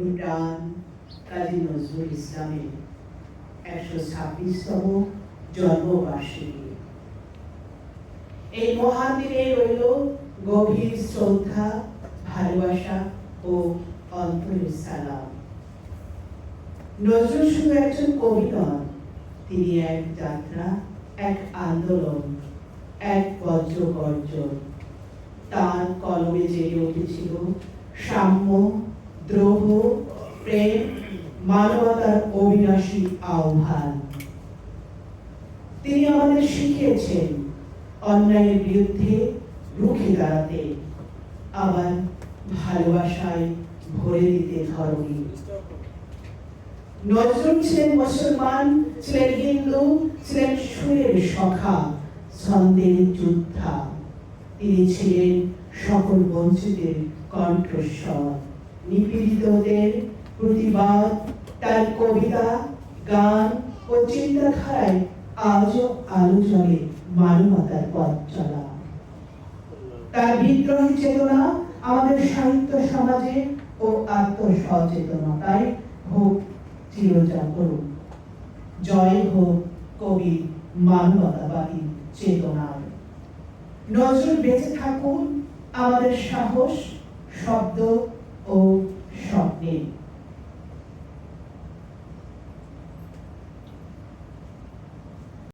প্রাণ কাজী নজরুল ইসলামের ১২৬তম জন্মবার্ষিকী। এই মহান দিনে রইল গভীর শ্রদ্ধা, ভালোবাসা ও অন্তরের সালাম। নজরুল শুধু একজন কবি নন, তিনি এক যাত্রা, এক আন্দোলন, এক বজ্র গর্জন। তার কলমে জেগে উঠেছিল সাম্য, দ্রোহ, প্রেম, মানবতার অবিনাশী আহ্বান। তিনি আমাদের শিখিয়েছেন অন্যায়ের বিরুদ্ধে রুখে দাঁড়াতে, আবার ভালোবাসায় ভরে দিতে ধরণী। নজরুল ছিলেন মুসলমান, ছিলেন হিন্দু, ছিলেন সুরের সখা, ছন্দের যোদ্ধা। তিনি ছিলেন সকল বঞ্চিতের কণ্ঠস্বর, নিপীড়িতদের প্রতিবাদ। তার কবিতা, গান ও চিন্তাধারায় আজও আলো জ্বলে মানবতার পথ চলা। তার বিদ্রোহী চেতনা আমাদের সাহিত্য সমাজে ও আত্মসচেতনতায় হোক চিরজাগরণ। জয় হোক কবি মানবতাবাদী চেতনার। নজরুল বেঁচে থাকুন আমাদের সাহস, শব্দ ও স্বপ্নে।